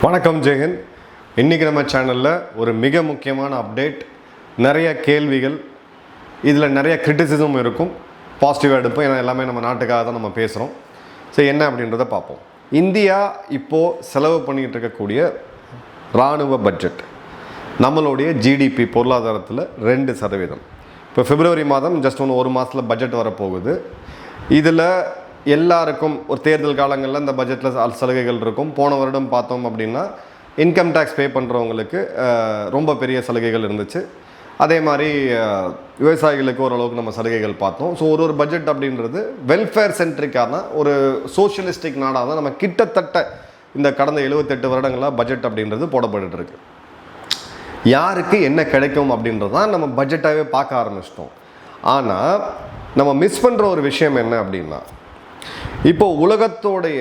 வணக்கம் ஜெயன். இன்றைக்கி நம்ம சேனலில் ஒரு மிக முக்கியமான அப்டேட், நிறைய கேள்விகள், இதில் நிறைய கிரிட்டிசிசம் இருக்கும், பாசிட்டிவாக எடுப்போம். ஏன்னா எல்லாமே நம்ம நாட்டுக்காக தான் நம்ம பேசுகிறோம். ஸோ என்ன அப்படின்றத பார்ப்போம். இந்தியா இப்போது செலவு பண்ணிகிட்டு இருக்கக்கூடிய இராணுவ பட்ஜெட் நம்மளுடைய ஜிடிபி பொருளாதாரத்தில் 2%. இப்போ பிப்ரவரி மாதம் ஜஸ்ட் ஒரு மாதத்தில் பட்ஜெட் வரப்போகுது. இதில் எல்லாருக்கும் ஒரு தேர்தல் காலங்களில் இந்த பட்ஜெட்டில் சலுகைகள் இருக்கும். போன வருடம் பார்த்தோம் அப்படின்னா இன்கம் டேக்ஸ் பே பண்ணுறவங்களுக்கு ரொம்ப பெரிய சலுகைகள் இருந்துச்சு. அதே மாதிரி விவசாயிகளுக்கு ஓரளவுக்கு நம்ம சலுகைகள் பார்த்தோம். ஸோ ஒரு பட்ஜெட் அப்படின்றது வெல்ஃபேர் சென்ட்ரிக்கான ஒரு சோஷியலிஸ்டிக் நாடாக தான் நம்ம கிட்டத்தட்ட இந்த கடந்த 78 வருடங்களாக பட்ஜெட் அப்படின்றது போடப்பட்டு இருக்கு. யாருக்கு என்ன கிடைக்கும் அப்படின்றது தான் நம்ம பட்ஜெட்டாகவே பார்க்க ஆரம்பிச்சிட்டோம். ஆனால் நம்ம மிஸ் பண்ணுற ஒரு விஷயம் என்ன அப்படின்னா, இப்போ உலகத்தோடைய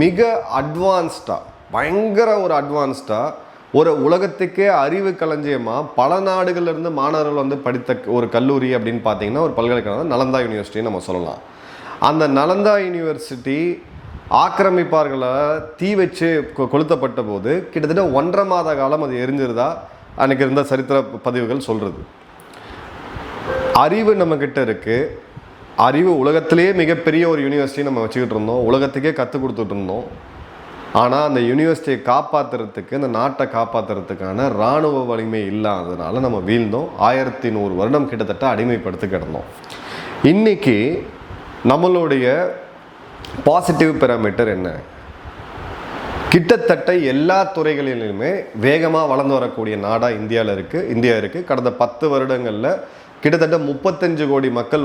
மிக அட்வான்ஸ்டாக, பயங்கர ஒரு அட்வான்ஸ்டாக, ஒரு உலகத்துக்கே அறிவு களஞ்சியமாக பல நாடுகள்லேருந்து மாணவர்கள் வந்து படித்த ஒரு கல்லூரி அப்படின்னு பார்த்தீங்கன்னா ஒரு பல்கலைக்கழகம் நலந்தா யூனிவர்சிட்டின்னு நம்ம சொல்லலாம். அந்த நலந்தா யூனிவர்சிட்டி ஆக்கிரமிப்பார்களை தீ வச்சு கொளுத்தப்பட்ட போது கிட்டத்தட்ட 1.5 மாத காலம் அது எரிஞ்சிருதா அன்றைக்கி இருந்த சரித்திர பதிவுகள் சொல்கிறது. அறிவு நம்மக்கிட்ட இருக்குது. அறிவு உலகத்திலேயே மிகப்பெரிய ஒரு யூனிவர்சிட்டி நம்ம வச்சுக்கிட்டு இருந்தோம், உலகத்துக்கே கற்றுக் கொடுத்துட்டு இருந்தோம். ஆனால் அந்த யூனிவர்சிட்டியை காப்பாற்றுறதுக்கு, இந்த நாட்டை காப்பாற்றுறதுக்கான இராணுவ வலிமை இல்லாததுனால நம்ம வீழ்ந்தோம். 1100 வருடம் கிட்டத்தட்ட அடிமைப்படுத்தி கிடந்தோம். இன்றைக்கி நம்மளுடைய பாசிட்டிவ் பெராமீட்டர் என்ன? கிட்டத்தட்ட எல்லா துறைகளிலுமே வேகமாக வளர்ந்து வரக்கூடிய நாடாக இந்தியா இருக்குது. கடந்த 10 வருடங்களில் கிட்டத்தட்ட 35 கோடி மக்கள்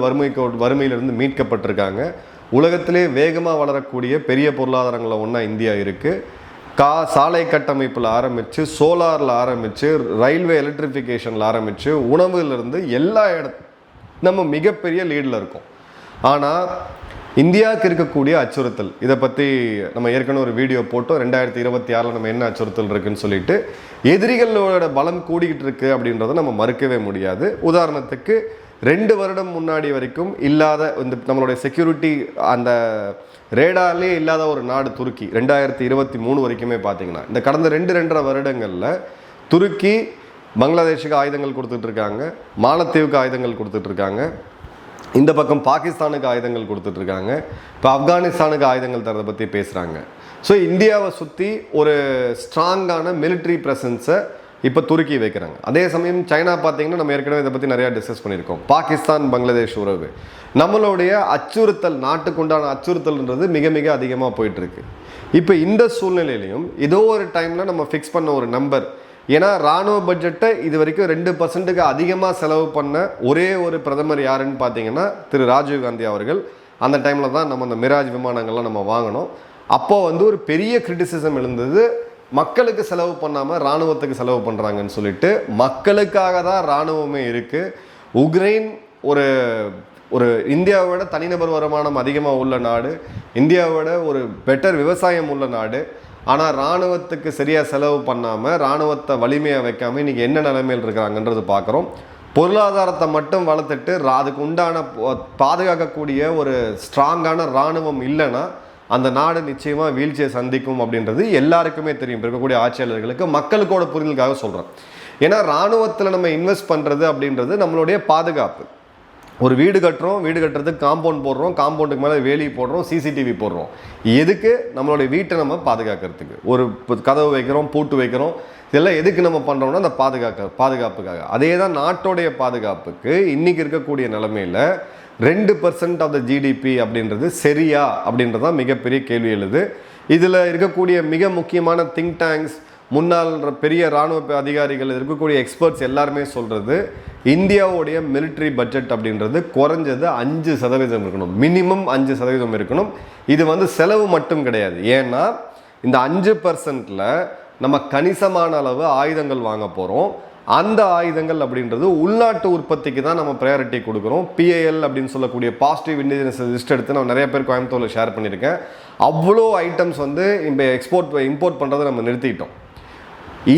வறுமையிலிருந்து மீட்கப்பட்டிருக்காங்க. உலகத்திலே வேகமாக வளரக்கூடிய பெரிய பொருளாதாரங்களில் ஒன்றா இந்தியா இருக்குது. சாலை கட்டமைப்பில் ஆரம்பித்து, சோலாரில் ஆரம்பித்து, ரயில்வே எலக்ட்ரிஃபிகேஷனில் ஆரம்பித்து, உணவுலேருந்து எல்லா நம்ம மிகப்பெரிய லீடில் இருக்கோம். ஆனால் இந்தியாவுக்கு இருக்கக்கூடிய அச்சுறுத்தல், இதை பற்றி நம்ம ஏற்கனவே ஒரு வீடியோ போட்டோம். 2026 நம்ம என்ன அச்சுறுத்தல் இருக்குன்னு சொல்லிட்டு, எதிரிகளோட பலம் கூடிக்கிட்டு இருக்கு அப்படின்றத நம்ம மறுக்கவே முடியாது. உதாரணத்துக்கு 2 வருடம் முன்னாடி வரைக்கும் இல்லாத இந்த நம்மளுடைய செக்யூரிட்டி அந்த ரேடார்லேயே இல்லாத ஒரு நாடு துருக்கி. 2023 வரைக்குமே பார்த்தீங்கன்னா இந்த கடந்த 2-2.5 வருடங்களில் துருக்கி பங்களாதேஷுக்கு ஆயுதங்கள் கொடுத்துட்ருக்காங்க, மாலத்தீவுக்கு ஆயுதங்கள் கொடுத்துட்ருக்காங்க, இந்த பக்கம் பாகிஸ்தானுக்கு ஆயுதங்கள் கொடுத்துட்ருக்காங்க, இப்போ ஆப்கானிஸ்தானுக்கு ஆயுதங்கள் தரதை பற்றி பேசுகிறாங்க. ஸோ இந்தியாவை சுற்றி ஒரு ஸ்ட்ராங்கான மிலிட்ரி ப்ரெசன்ஸை இப்போ துருக்கி வைக்கிறாங்க. அதே சமயம் சைனா பார்த்தீங்கன்னா நம்ம ஏற்கனவே இதை பற்றி நிறையா டிஸ்கஸ் பண்ணியிருக்கோம். பாகிஸ்தான் பங்களாதேஷ் உறவு, நம்மளுடைய அச்சுறுத்தல், நாட்டுக்குண்டான அச்சுறுத்தல்ன்றது மிக மிக அதிகமாக போயிட்டுருக்கு. இப்போ இந்த சூழ்நிலையிலையும் ஏதோ ஒரு டைமில் நம்ம ஃபிக்ஸ் பண்ண ஒரு நம்பர், ஏன்னா இராணுவ பட்ஜெட்டை இது வரைக்கும் 2% அதிகமாக செலவு பண்ண ஒரே ஒரு பிரதமர் யாருன்னு பார்த்தீங்கன்னா திரு ராஜீவ்காந்தி அவர்கள். அந்த டைமில் தான் நம்ம அந்த மிராஜ் விமானங்கள்லாம் நம்ம வாங்கினோம். அப்போது ஒரு பெரிய கிரிட்டிசிசம் எழுந்தது, மக்களுக்கு செலவு பண்ணாமல் இராணுவத்துக்கு செலவு பண்ணுறாங்கன்னு சொல்லிட்டு. மக்களுக்காக தான் இராணுவமே இருக்குது. உக்ரைன் ஒரு இந்தியாவோட தனிநபர் வருமானம் அதிகமாக உள்ள நாடு, இந்தியாவோட ஒரு பெட்டர் விவசாயம் உள்ள நாடு. ஆனால் இராணுவத்துக்கு சரியாக செலவு பண்ணாமல், இராணுவத்தை வலிமையாக வைக்காமல் இன்றைக்கி என்ன நிலைமையில் இருக்கிறாங்கன்றது பார்க்குறோம். பொருளாதாரத்தை மட்டும் வளர்த்துட்டு அதுக்கு உண்டான பாதுகாக்கக்கூடிய ஒரு ஸ்ட்ராங்கான இராணுவம் இல்லைன்னா அந்த நாடு நிச்சயமாக வீழ்ச்சியை சந்திக்கும் அப்படின்றது எல்லாருக்குமே தெரியும். இருக்கக்கூடிய ஆட்சியாளர்களுக்கு, மக்களுக்கோட புரிதலுக்காக சொல்கிறேன். ஏன்னா இராணுவத்தில் நம்ம இன்வெஸ்ட் பண்ணுறது அப்படின்றது நம்மளுடைய பாதுகாப்பு. ஒரு வீடு கட்டுறோம், வீடு கட்டுறதுக்கு காம்பவுண்ட் போடுறோம், காம்பவுண்டுக்கு மேலே வேலி போடுறோம், சிசிடிவி போடுறோம். எதுக்கு? நம்மளுடைய வீட்டை நம்ம பாதுகாக்கிறதுக்கு. ஒரு கதவு வைக்கிறோம், பூட்டு வைக்கிறோம், இதெல்லாம் எதுக்கு நம்ம பண்ணுறோம்னா அந்த பாதுகாப்புக்காக. அதே தான் நாட்டோடைய பாதுகாப்புக்கு இன்றைக்கி இருக்கக்கூடிய நிலைமையில் 2% ஆஃப் த ஜிடிபி அப்படின்றது சரியா அப்படின்றது தான் மிகப்பெரிய கேள்வி எழுது. இதில் இருக்கக்கூடிய மிக முக்கியமான திங்க் டேங்க்ஸ், முன்னாள் பெரிய இராணுவ அதிகாரிகள், இருக்கக்கூடிய எக்ஸ்பர்ட்ஸ் எல்லாருமே சொல்கிறது, இந்தியாவுடைய மிலிட்ரி பட்ஜெட் அப்படின்றது குறைஞ்சது 5% இருக்கணும், மினிமம் 5% இருக்கணும். இது செலவு மட்டும் கிடையாது. ஏன்னா இந்த 5%ல் நம்ம கணிசமான அளவு ஆயுதங்கள் வாங்க போகிறோம். அந்த ஆயுதங்கள் அப்படின்றது உள்நாட்டு உற்பத்திக்கு தான் நம்ம ப்ரையாரிட்டி கொடுக்குறோம். PIL அப்படின்னு சொல்லக்கூடிய பாசிட்டிவ் இண்டிஜினஸ் லிஸ்ட் எடுத்து நான் நிறைய பேர் கோயம்புத்தூரில் ஷேர் பண்ணியிருக்கேன். அவ்வளோ ஐட்டம்ஸ் இப்போ இம்போர்ட் பண்ணுறதை நம்ம நிறுத்திட்டோம்.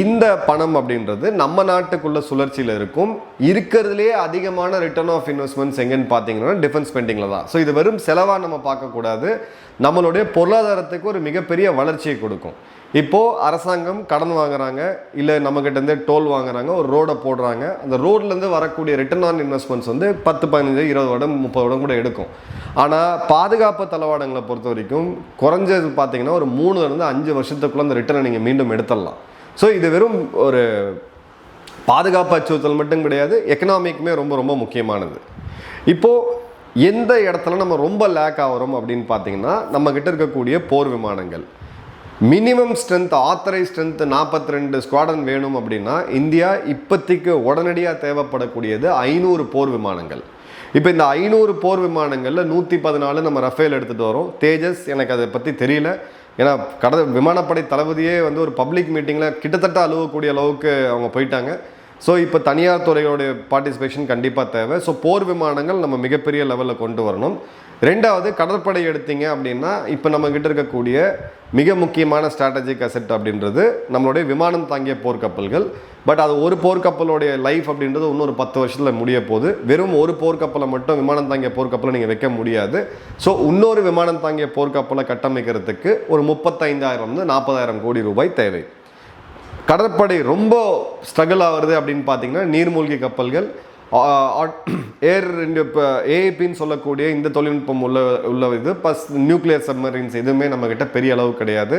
இந்த பணம் அப்படின்றது நம்ம நாட்டுக்குள்ள சுழற்சியில் இருக்கும். இருக்கிறதுலே அதிகமான ரிட்டர்ன் ஆஃப் இன்வெஸ்ட்மெண்ட்ஸ் எங்கன்னு பார்த்தீங்கன்னா டிஃபென்ஸ் ஸ்பெண்டிங்கில் தான். ஸோ இது வெறும் செலவாக நம்ம பார்க்கக்கூடாது, நம்மளுடைய பொருளாதாரத்துக்கு ஒரு மிகப்பெரிய வளர்ச்சியை கொடுக்கும். இப்போது அரசாங்கம் கடன் வாங்குறாங்க, இல்லை நம்மக்கிட்டேருந்து டோல் வாங்குறாங்க, ஒரு ரோடை போடுறாங்க. அந்த ரோட்லேருந்து வரக்கூடிய ரிட்டர்ன் ஆன் இன்வெஸ்ட்மெண்ட்ஸ் வந்து 10, 15, 20 வருடம் 30 வருடம் கூட எடுக்கும். ஆனால் பாதுகாப்பு தளவாடங்களை பொறுத்த வரைக்கும் குறைஞ்சது பார்த்தீங்கன்னா ஒரு 3 to 5 வருஷத்துக்குள்ளே அந்த ரிட்டர்னை நீங்கள் மீண்டும் எடுத்துடலாம். ஸோ இது வெறும் ஒரு பாதுகாப்பு அச்சுறுத்தல் மட்டும் கிடையாது, எக்கனாமிக்குமே ரொம்ப ரொம்ப முக்கியமானது. இப்போது எந்த இடத்துல நம்ம ரொம்ப லேக் ஆகிறோம் அப்படின்னு பார்த்தீங்கன்னா, நம்மக்கிட்ட இருக்கக்கூடிய போர் விமானங்கள். Minimum strength, authorise strength 42 squadron வேணும் அப்படின்னா இந்தியா இப்போதைக்கு உடனடியாக தேவைப்படக்கூடியது 500 போர் விமானங்கள். இப்போ இந்த 500 போர் விமானங்களில் 114 நம்ம ரஃபேல் எடுத்துகிட்டு வரோம். தேஜஸ் எனக்கு அதை பற்றி தெரியல, ஏன்னா விமானப்படை தளபதியே வந்து ஒரு பப்ளிக் மீட்டிங்கில் கிட்டத்தட்ட அழுவக்கூடிய அளவுக்கு அவங்க போயிட்டாங்க. ஸோ இப்போ தனியார் துறைகளுடைய பார்ட்டிசிபேஷன் கண்டிப்பாக தேவை. ஸோ போர் விமானங்கள் நம்ம மிகப்பெரிய லெவலில் கொண்டு வரணும். ரெண்டாவது, கடற்படை எடுத்தீங்க அப்படின்னா இப்போ நம்மக்கிட்ட இருக்கக்கூடிய மிக முக்கியமான ஸ்ட்ராட்டஜிக் அசெட் அப்படின்றது நம்மளுடைய விமானம் தாங்கிய போர்க்கப்பல்கள். பட் அது ஒரு போர்க்கப்பலுடைய லைஃப் அப்படின்றது இன்னொரு 10 வருஷத்தில் முடிய போகுது. வெறும் ஒரு போர்க்கப்பலை மட்டும் விமானம் தாங்கிய போர்க்கப்பலை நீங்கள் வைக்க முடியாது. ஸோ இன்னொரு விமானம் தாங்கிய போர்க்கப்பலை கட்டமைக்கிறதுக்கு ஒரு 35,000 to 40,000 கோடி ரூபாய் தேவை. கடற்படை ரொம்ப ஸ்ட்ரகிள் ஆகுறது அப்படின்னு பார்த்தீங்கன்னா நீர்மூழ்கி கப்பல்கள், ஏர் ஏஐபின்னு சொல்லக்கூடிய இந்த தொழில்நுட்பம் உள்ள இது ப்ளஸ் நியூக்ளியர் சப்மரீன்ஸ் எதுவுமே நம்மக்கிட்ட பெரிய அளவு கிடையாது.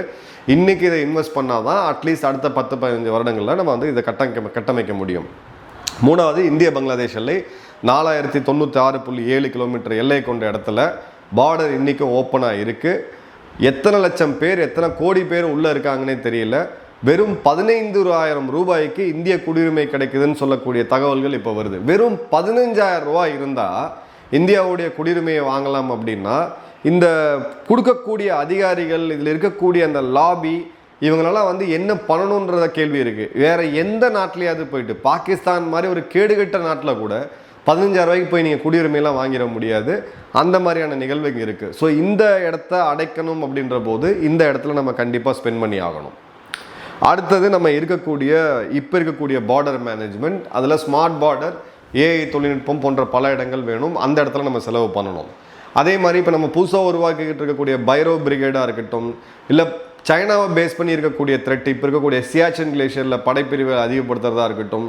இன்றைக்கி இதை இன்வெஸ்ட் பண்ணால் தான் அட்லீஸ்ட் அடுத்த 10-15 வருடங்களில் நம்ம வந்து இதை கட்டமைக்க முடியும். மூணாவது, இந்திய பங்களாதேஷ் எல்லை 4096.7 கிலோமீட்டர் எல்லை கொண்ட இடத்துல பார்டர் இன்றைக்கும் ஓப்பனாக இருக்குது. எத்தனை லட்சம் பேர், எத்தனை கோடி பேர் உள்ளே இருக்காங்கன்னே தெரியல. வெறும் 15,000 ரூபாய்க்கு இந்திய குடியுரிமை கிடைக்குதுன்னு சொல்லக்கூடிய தகவல்கள் இப்போ வருது. வெறும் 15,000 ரூபாய் இருந்தால் இந்தியாவுடைய குடியுரிமையை வாங்கலாம் அப்படின்னா இந்த கொடுக்கக்கூடிய அதிகாரிகள், இதில் இருக்கக்கூடிய அந்த லாபி, இவங்களெல்லாம் வந்து என்ன பண்ணணுன்றத கேள்வி இருக்குது. வேறு எந்த நாட்டிலையாவது போயிட்டு பாகிஸ்தான் மாதிரி ஒரு கேடுகட்ட நாட்டில் கூட 15,000 ரூபாய்க்கு போய் நீங்கள் குடியுரிமையெல்லாம் வாங்கிட முடியாது. அந்த மாதிரியான நிகழ்வு இங்கே இருக்குது. ஸோ இந்த இடத்த அடைக்கணும் அப்படின்ற போது இந்த இடத்துல நம்ம கண்டிப்பாக ஸ்பெண்ட் பண்ணி ஆகணும். அடுத்தது, நம்ம இப்போ இருக்கக்கூடிய பார்டர் மேனேஜ்மெண்ட், அதில் ஸ்மார்ட் பார்டர், ஏஐ தொழில்நுட்பம் போன்ற பல இடங்கள் வேணும். அந்த இடத்துல நம்ம செலவு பண்ணணும். அதே மாதிரி இப்போ நம்ம புதுசாக உருவாக்கிக்கிட்டு இருக்கக்கூடிய பைரோ பிரிகேடாக இருக்கட்டும், இல்லை சைனாவை பேஸ் பண்ணி இருக்கக்கூடிய த்ரெட், இப்போ இருக்கக்கூடிய சியாச்சின் கிளேஷியரில் படைப்பிரிவை அதிகப்படுத்துறதா இருக்கட்டும்,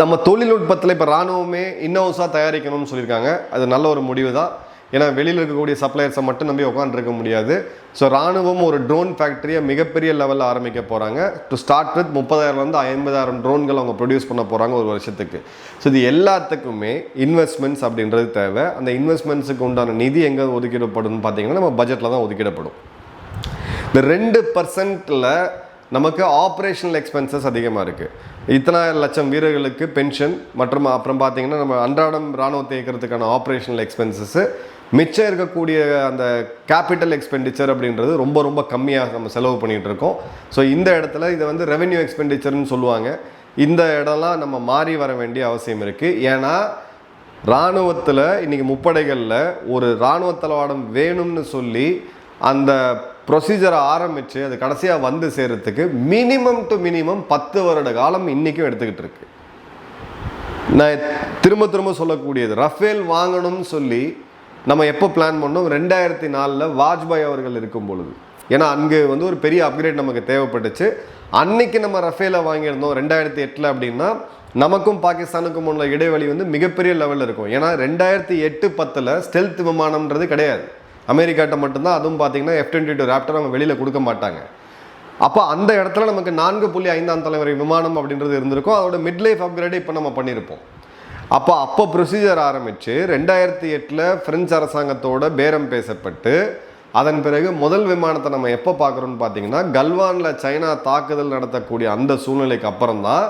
நம்ம தொழில்நுட்பத்தில் இப்போ இராணுவமே இன்னோஸாக தயாரிக்கணும்னு சொல்லியிருக்காங்க. அது நல்ல ஒரு முடிவு தான். ஏன்னா வெளியில் இருக்கக்கூடிய சப்ளையர்ஸை மட்டும் நம்பி உட்காந்துருக்க முடியாது. ஸோ இராணுவம் ஒரு ட்ரோன் ஃபேக்ட்ரியை மிகப்பெரிய லெவலில் ஆரம்பிக்க போகிறாங்க. டு ஸ்டார்ட் வித் 30,000 to 50,000 ட்ரோன்கள் அவங்க ப்ரொடியூஸ் பண்ண போகிறாங்க ஒரு வருஷத்துக்கு. ஸோ இது எல்லாத்துக்குமே இன்வெஸ்ட்மெண்ட்ஸ் அப்படின்றது தேவை. அந்த இன்வெஸ்ட்மெண்ட்ஸுக்கு உண்டான நிதி எங்கே ஒதுக்கிடப்படும்னு பார்த்தீங்கன்னா நம்ம பட்ஜெட்டில் தான் ஒதுக்கிடப்படும். இந்த 2% நமக்கு ஆப்ரேஷனல் எக்ஸ்பென்சஸ் அதிகமாக இருக்குது. இத்தனை லட்சம் வீரர்களுக்கு பென்ஷன் மற்றும் அப்புறம் பார்த்தீங்கன்னா நம்ம அன்றாடம் இராணுவத்தை இயக்கிறதுக்கான ஆப்ரேஷனல் எக்ஸ்பென்சஸ்ஸு, மிச்சம் இருக்கக்கூடிய அந்த கேபிட்டல் எக்ஸ்பெண்டிச்சர் அப்படின்றது ரொம்ப ரொம்ப கம்மியாக நம்ம செலவு பண்ணிகிட்டு இருக்கோம். ஸோ இந்த இடத்துல இதை வந்து ரெவென்யூ எக்ஸ்பெண்டிச்சர்னு சொல்லுவாங்க. இந்த இடம்லாம் நம்ம மாறி வர வேண்டிய அவசியம் இருக்குது. ஏன்னா இராணுவத்தில் இன்றைக்கி முப்படைகளில் ஒரு இராணுவ தளவாடம் வேணும்னு சொல்லி அந்த ப்ரொசீஜரை ஆரம்பித்து அது கடைசியாக வந்து சேர்கிறதுக்கு மினிமம் 10 வருட காலம் இன்றைக்கும் எடுத்துக்கிட்டு இருக்கு. நான் திரும்ப சொல்லக்கூடியது, ரஃபேல் வாங்கணும்னு சொல்லி நம்ம எப்போ பிளான் பண்ணோம்? 2004 வாஜ்பாய் அவர்கள் இருக்கும் பொழுது. ஏன்னா அங்கே வந்து ஒரு பெரிய அப்கிரேட் நமக்கு தேவைப்பட்டுச்சு. அன்னைக்கு நம்ம ரஃபேலை வாங்கியிருந்தோம் 2008 அப்படின்னா நமக்கும் பாகிஸ்தானுக்கும் உள்ள இடைவெளி வந்து மிகப்பெரிய லெவலில் இருக்கும். ஏன்னா 2008-10 ஸ்டெல்த் விமானம்ன்றது கிடையாது, அமெரிக்காட்ட மட்டும்தான். அதுவும் பார்த்தீங்கன்னா F-22 ராப்டர் அவங்க வெளியில் கொடுக்க மாட்டாங்க. அப்போ அந்த இடத்துல நமக்கு 4.5ஆம் தலைமுறை விமானம் அப்படின்றது இருந்திருக்கும். அதோட மிட் லைஃப் அப்கிரேடு இப்போ நம்ம பண்ணியிருப்போம். அப்போ ப்ரொசீஜர் ஆரம்பித்து 2008 பிரெஞ்சு அரசாங்கத்தோட பேரம் பேசப்பட்டு அதன் பிறகு முதல் விமானத்தை நம்ம எப்போ பார்க்குறோன்னு பார்த்தீங்கன்னா கல்வானில் சைனா தாக்குதல் நடத்தக்கூடிய அந்த சூழ்நிலைக்கு அப்புறம் தான்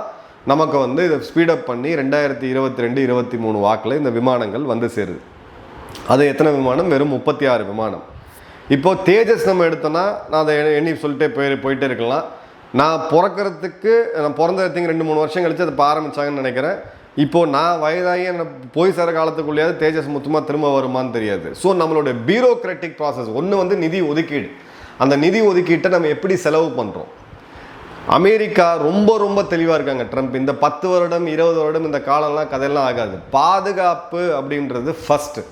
நமக்கு வந்து இதை ஸ்பீடப் பண்ணி 2022-23 வாக்கில் இந்த விமானங்கள் வந்து சேருது. அது எத்தனை விமானம்? வெறும் 36 விமானம். இப்போது தேஜஸ் நம்ம எடுத்தோன்னா நான் அதை எண்ணி சொல்லிட்டே போயிட்டே இருக்கலாம். நான் பிறந்த 2-3 வருஷம் கழித்து அதை ஆரம்பித்தாங்கன்னு நினைக்கிறேன். இப்போது நான் வயதாகி போய் சேர காலத்துக்குள்ளேயாவது தேஜஸ் மொத்தமாக திரும்ப வருமானு தெரியாது. ஸோ நம்மளோட பியூரோக்ராட்டிக் ப்ராசஸ் ஒன்று வந்து நிதி ஒதுக்கீடு. அந்த நிதி ஒதுக்கீட்டை நம்ம எப்படி செலவு பண்ணுறோம்? அமெரிக்கா ரொம்ப தெளிவாக இருக்காங்க. ட்ரம்ப் இந்த 10 வருடம் 20 வருடம் இந்த காலம்லாம் கதையெல்லாம் ஆகாது. பாதுகாப்பு அப்படின்றது ஃபஸ்ட்டு.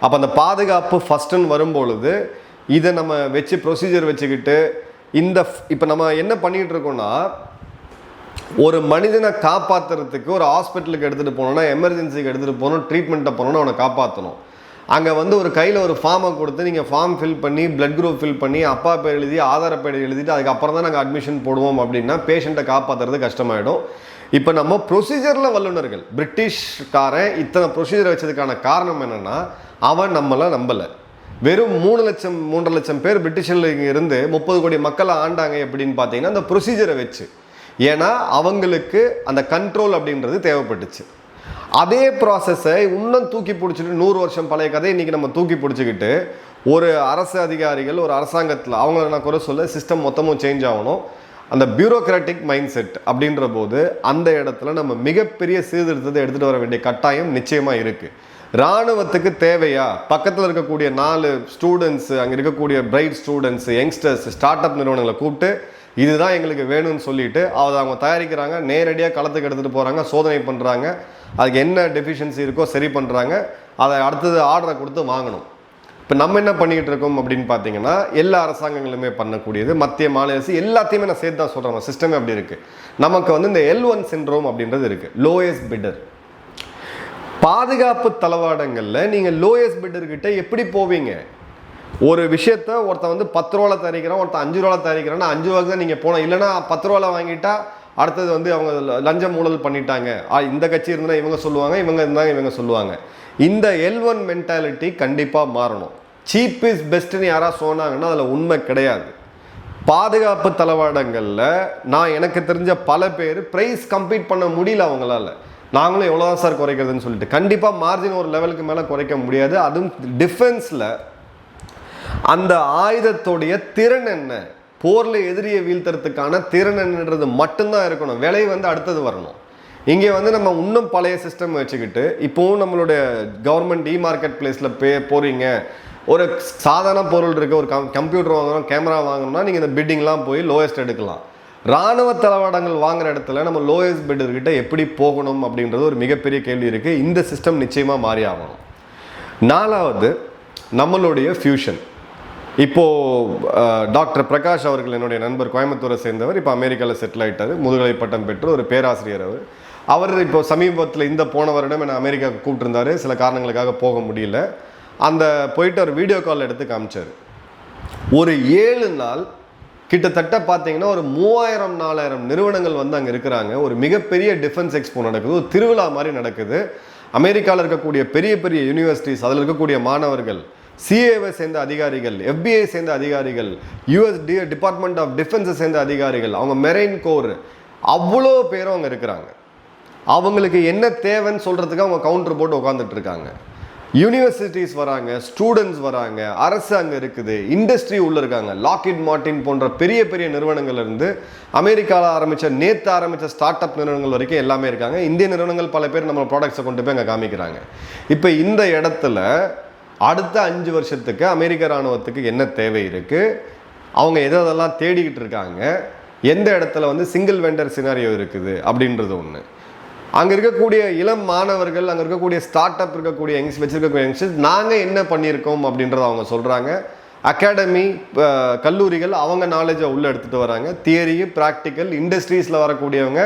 அப்போ அந்த பாதுகாப்பு ஃபஸ்ட்டுன்னு வரும்பொழுது இதை நம்ம ப்ரொசீஜர் வச்சுக்கிட்டு இப்போ நம்ம என்ன பண்ணிட்டு இருக்கோம்னா, ஒரு மனிதனை காப்பாற்றுறதுக்கு ஒரு ஹாஸ்பிட்டலுக்கு எடுத்துகிட்டு போனோம்னா, எமர்ஜென்சிக்கு எடுத்துகிட்டு போகணும், ட்ரீட்மெண்ட்டை பண்ணணும்னா அவனை காப்பாற்றணும். அங்கே வந்து ஒரு கையில் ஒரு ஃபார்மை கொடுத்து நீங்கள் ஃபார்ம் ஃபில் பண்ணி, பிளட் குரூப் ஃபில் பண்ணி, அப்பா பேர் எழுதி, ஆதார பேர் எழுதிட்டு அதுக்கப்புறம் தான் நாங்கள் அட்மிஷன் போடுவோம் அப்படின்னா பேஷண்ட்டை காப்பாற்றுறது கஷ்டமாயிடும். இப்போ நம்ம ப்ரொசீஜரில் வல்லுநர்கள், பிரிட்டிஷ்காரன் இத்தனை ப்ரொசீஜர் வச்சதுக்கான காரணம் என்னென்னா, அவன் நம்மளை நம்பலை. வெறும் 3 லட்சம் பேர் பிரிட்டிஷில் இங்கே இருந்து 30 கோடி மக்களை ஆண்டாங்க எப்படின்னு பார்த்தீங்கன்னா அந்த ப்ரொசீஜரை வச்சு. ஏன்னா அவங்களுக்கு அந்த கண்ட்ரோல் அப்படின்றது தேவைப்பட்டுச்சு. அதே ப்ராசஸை இன்னும் தூக்கி பிடிச்சிட்டு 100 வருஷம் பழைய கதையை இன்றைக்கி நம்ம தூக்கி பிடிச்சிக்கிட்டு ஒரு அரசு அதிகாரிகள் ஒரு அரசாங்கத்தில் அவங்கள நான் குறை சொல்ல, சிஸ்டம் மொத்தமும் சேஞ்ச் ஆகணும். அந்த பியூரோக்ராட்டிக் மைண்ட் செட் அப்படின்ற போது அந்த இடத்துல நம்ம மிகப்பெரிய சீர்திருத்தத்தை எடுத்துகிட்டு வர வேண்டிய கட்டாயம் நிச்சயமாக இருக்குது. இராணுவத்துக்கு தேவையா? பக்கத்தில் இருக்கக்கூடிய 4 ஸ்டூடெண்ட்ஸு, அங்கே இருக்கக்கூடிய bright students, youngsters, start up நிறுவனங்களை கூப்பிட்டு இதுதான் எங்களுக்கு வேணும்னு சொல்லிட்டு அவங்க தயாரிக்கிறாங்க, நேரடியாக களத்துக்கு எடுத்துகிட்டு போகிறாங்க, சோதனை பண்ணுறாங்க, அதுக்கு என்ன டெஃபிஷியன்சி இருக்கோ சரி பண்ணுறாங்க, அதை அடுத்தது ஆர்டரை கொடுத்து வாங்கணும். இப்போ நம்ம என்ன பண்ணிக்கிட்டு இருக்கோம் அப்படின்னு பார்த்தீங்கன்னா, எல்லா அரசாங்கங்களுமே பண்ணக்கூடியது, மத்திய மாநில அரசு எல்லாத்தையுமே நான் சேர்த்து தான் சொல்கிறேன், சிஸ்டமே அப்படி இருக்குது. நமக்கு வந்து இந்த L1 சிண்ட்ரோம் அப்படின்றது இருக்குது, லோயஸ்ட் பிட்டர். பாதுகாப்பு தளவாடங்களில் நீங்கள் லோயஸ்ட் பிட்டர்கிட்ட எப்படி போவீங்க? ஒரு விஷயத்த ஒருத்தன் வந்து 10 ரூபாவில் தயாரிக்கிறான், ஒருத்தன் 5 ரூபாவில் தயாரிக்கிறான்னா 5 ரூபாய்க்கு தான் நீங்கள் போனோம். இல்லைனா 10 ரூபாவில் வாங்கிட்டா அடுத்தது வந்து அவங்க லஞ்சம் ஊழல் பண்ணிட்டாங்க, இந்த கட்சி இருந்தால் இவங்க சொல்லுவாங்க, இவங்க இருந்தாங்க இவங்க சொல்லுவாங்க. இந்த L1 மென்டாலிட்டி கண்டிப்பாக மாறணும். சீப் இஸ் பெஸ்ட்னு யாராவது சொன்னாங்கன்னா அதில் உண்மை கிடையாது. பாதுகாப்பு தளவாடங்களில் நான் எனக்கு தெரிஞ்ச பல பேர் ப்ரைஸ் கம்பீட் பண்ண முடியல அவங்களால. நாங்களும் எவ்வளோதான் சார் குறைக்கிறதுன்னு சொல்லிட்டு கண்டிப்பாக மார்ஜின் ஒரு லெவலுக்கு மேலே குறைக்க முடியாது. அதுவும் டிஃபென்ஸில் அந்த ஆயுதத்துடைய திறன் என்ன, போரில் எதிரியை வீழ்த்துறதுக்கான திறன் என்னன்றது மட்டும்தான் இருக்கணும். விலை வந்து அடுத்தது வரணும். இங்கே வந்து நம்ம இன்னும் பழைய சிஸ்டம் வச்சுக்கிட்டு இப்போவும் நம்மளுடைய கவர்மெண்ட் மார்க்கெட் பிளேஸில் போகிறீங்க, ஒரு சாதாரண பொருள் இருக்குது, ஒரு கம்ப்யூட்டர் வாங்கணும், கேமரா வாங்கணும்னா நீங்கள் இந்த பிட்டிங்லாம் போய் லோயஸ்ட் எடுக்கலாம். இராணுவ தளவாடங்கள் வாங்குற இடத்துல நம்ம லோயஸ்ட் பிட்டர்கிட்ட எப்படி போகணும் அப்படின்றது ஒரு மிகப்பெரிய கேள்வி இருக்குது. இந்த சிஸ்டம் நிச்சயமாக மாறி ஆகணும். 4வது நம்மளுடைய ஃபியூஷன். இப்போது டாக்டர் பிரகாஷ் அவர்கள் என்னுடைய நண்பர், கோயம்புத்தூரை சேர்ந்தவர், இப்போ அமெரிக்காவில் செட்டில் ஆகிட்டார், முதுகலை பட்டம் பெற்று ஒரு பேராசிரியர். அவர் இப்போ சமீபத்தில் இந்த போன வருடம் என்னை அமெரிக்காவுக்கு கூப்பிட்டுருந்தாரு, சில காரணங்களுக்காக போக முடியல. அந்த போயிட்டு ஒரு வீடியோ கால் எடுத்து காமிச்சார். ஒரு 7 நாள் கிட்டத்தட்ட பார்த்தீங்கன்னா ஒரு 3000-4000 நிறுவனங்கள் வந்து அங்கே இருக்கிறாங்க. ஒரு மிகப்பெரிய டிஃபென்ஸ் எக்ஸ்போ நடக்குது, ஒரு திருவிழா மாதிரி நடக்குது. அமெரிக்காவில் இருக்கக்கூடிய பெரிய பெரிய யூனிவர்சிட்டிஸ், அதில் இருக்கக்கூடிய மாணவர்கள், சிஏவை சேர்ந்த அதிகாரிகள், FBI சேர்ந்த அதிகாரிகள், US டிபார்ட்மெண்ட் ஆஃப் டிஃபென்ஸை சேர்ந்த அதிகாரிகள், அவங்க மெரைன் கோர், அவ்வளோ பேரும் அங்கே இருக்கிறாங்க. அவங்களுக்கு என்ன தேவைன்னு சொல்கிறதுக்கு அவங்க கவுண்டர் போட்டு உட்காந்துட்டு இருக்காங்க. யூனிவர்சிட்டிஸ் வராங்க, ஸ்டூடெண்ட்ஸ் வராங்க, அரசு அங்கே இருக்குது, இண்டஸ்ட்ரி உள்ளே இருக்காங்க. லாக்ஹீட் மார்ட்டின் போன்ற பெரிய பெரிய நிறுவனங்கள்லேருந்து அமெரிக்காவில் நேற்று ஆரம்பித்த ஸ்டார்ட் அப் நிறுவனங்கள் வரைக்கும் எல்லாமே இருக்காங்க. இந்திய நிறுவனங்கள் பல பேர் நம்ம ப்ராடக்ட்ஸை கொண்டு போய் அங்கே காமிக்கிறாங்க. இப்போ இந்த இடத்துல அடுத்த 5 வருஷத்துக்கு அமெரிக்க இராணுவத்துக்கு என்ன தேவை இருக்குது, அவங்க எதெல்லாம் தேடிக்கிட்டு இருக்காங்க, எந்த இடத்துல வந்து சிங்கிள் வெண்டர் சினாரியோ இருக்குது அப்படின்றது ஒன்று. அங்கே இருக்கக்கூடிய இளம் மாணவர்கள், அங்கே இருக்கக்கூடிய ஸ்டார்ட் அப் இருக்கக்கூடிய வச்சிருக்கக்கூடிய யங்ஸ்டர்ஸ் நாங்கள் என்ன பண்ணியிருக்கோம் அப்படின்றத அவங்க சொல்கிறாங்க. அகாடமி, கல்லூரிகள் அவங்க நாலேஜை உள்ளே எடுத்துகிட்டு வராங்க. தியரி, ப்ராக்டிக்கல், இண்டஸ்ட்ரீஸில் வரக்கூடியவங்க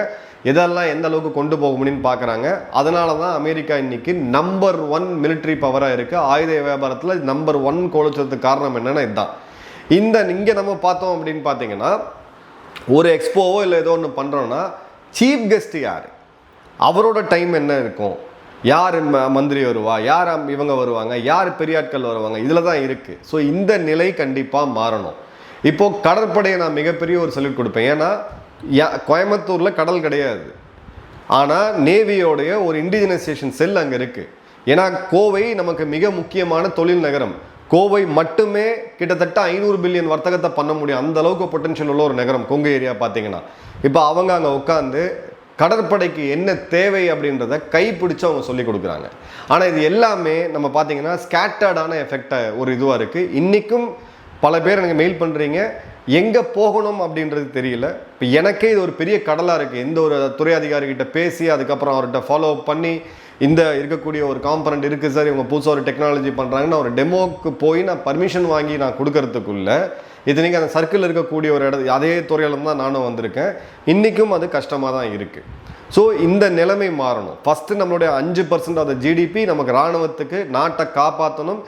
எதெல்லாம் எந்த அளவுக்கு கொண்டு போக முடியும்னு பார்க்குறாங்க. அதனால தான் அமெரிக்கா இன்னைக்கு நம்பர் 1 மிலிட்ரி பவராக இருக்குது. ஆயுத வியாபாரத்தில் நம்பர் 1 கோலிச்சதுக்கு காரணம் என்னென்னா இதுதான். இங்கே நம்ம பார்த்தோம் அப்படின்னு பார்த்தீங்கன்னா, ஒரு எக்ஸ்போவோ இல்லை ஏதோ ஒன்று பண்ணுறோன்னா சீஃப் கெஸ்ட் யார், அவரோட டைம் என்ன இருக்கும், யார் மந்திரி வருவா, யார் இவங்க வருவாங்க, யார் பெரியாட்கள் வருவாங்க, இதில் தான் இருக்குது. ஸோ இந்த நிலை கண்டிப்பாக மாறணும். இப்போது கடற்படையை நான் மிகப்பெரிய ஒரு சல்யூட் கொடுப்பேன். ஏன்னா கோயம்புத்தூரில் கடல் கிடையாது, ஆனால் நேவியோடைய ஒரு இண்டிஜினைசேஷன் செல் அங்கே இருக்குது. ஏன்னா கோவை நமக்கு மிக முக்கியமான தொழில் நகரம். கோவை மட்டுமே கிட்டத்தட்ட 500 பில்லியன் வர்த்தகத்தை பண்ண முடியும், அந்த அளவுக்கு பொட்டன்ஷியல் உள்ள ஒரு நகரம் கொங்கு ஏரியா பார்த்தீங்கன்னா. இப்போ அவங்க அங்கே உட்காந்து கடற்படைக்கு என்ன தேவை அப்படின்றத கைப்பிடிச்சு அவங்க சொல்லி கொடுக்குறாங்க. ஆனால் இது எல்லாமே நம்ம பார்த்தீங்கன்னா ஸ்கேட்டர்டான எஃபெக்டாக ஒரு இதுவாக இருக்குது. இன்றைக்கும் பல பேர் எனக்கு மெயில் பண்ணுறீங்க, எங்கே போகணும் அப்படின்றது தெரியல. இப்போ எனக்கே இது ஒரு பெரிய கடலாக இருக்குது. எந்த ஒரு துறை அதிகாரிகிட்ட பேசி அதுக்கப்புறம் அவர்கிட்ட ஃபாலோ அப் பண்ணி இந்த இருக்கக்கூடிய ஒரு காம்பனண்ட் இருக்குது சார், இவங்க புதுசாக ஒரு டெக்னாலஜி பண்ணுறாங்கன்னா ஒரு டெமோக்கு போய் நான் பர்மிஷன் வாங்கி நான் கொடுக்கறதுக்குள்ள இத்தனைக்கு அந்த சர்க்கிள் இருக்கக்கூடிய ஒரு அதே துறையில தான் நானும் வந்திருக்கேன். இன்றைக்கும் அது கஷ்டமாக தான் இருக்குது. ஸோ இந்த நிலைமை மாறணும். ஃபஸ்ட்டு நம்மளுடைய 5% ஆஃப் த ஜிடிபி நமக்கு இராணுவத்துக்கு நாட்டை காப்பாற்றணும்.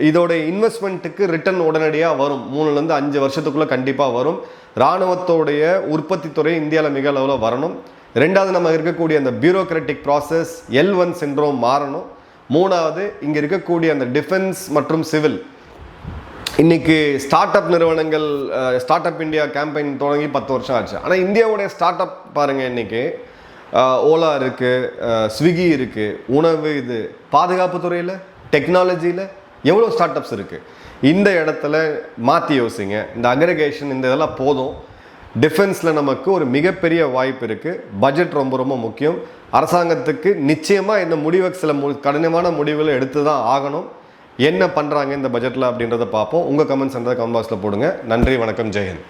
இதோட இன்வெஸ்ட்மெண்ட்டுக்கு ரிட்டர்ன் உடனடியாக வரும். 3லேருந்து 5 வருஷத்துக்குள்ளே கண்டிப்பாக வரும். இராணுவத்தோடைய உற்பத்தி துறை இந்தியாவில் மிக அளவில் வரணும். 2வது நம்ம இருக்கக்கூடிய அந்த பியூரோக்ராட்டிக் ப்ராசஸ் L1 சிண்ட்ரோம் மாறணும். 3வது இங்கே இருக்கக்கூடிய அந்த டிஃபென்ஸ் மற்றும் சிவில், இன்னைக்கு ஸ்டார்ட் அப் நிறுவனங்கள், ஸ்டார்ட் அப் இந்தியா கேம்பெயின் தொடங்கி 10 வருஷம் ஆச்சு. ஆனால் இந்தியாவுடைய ஸ்டார்ட் அப் பாருங்கள், இன்னைக்கு ஓலா இருக்குது, ஸ்விக்கி இருக்குது, உணவு, இது பாதுகாப்பு துறையில், டெக்னாலஜியில் எவ்வளோ ஸ்டார்ட் அப்ஸ் இருக்குது. இந்த இடத்துல மாற்றி யோசிங்க. இந்த அக்ரிகேஷன் இந்த இதெல்லாம் போதும். டிஃபென்ஸில் நமக்கு ஒரு மிகப்பெரிய வாய்ப்பு இருக்குது. பட்ஜெட் ரொம்ப ரொம்ப முக்கியம். அரசாங்கத்துக்கு நிச்சயமாக இந்த முடிவை சில கடினமான முடிவுகளை எடுத்து தான் ஆகணும். என்ன பண்ணுறாங்க இந்த பட்ஜெட்டில் அப்படின்றத பார்ப்போம். உங்கள் கமெண்ட்ஸ் கமெண்ட் பாக்ஸில் போடுங்க. நன்றி, வணக்கம், ஜெயஹிந்த்.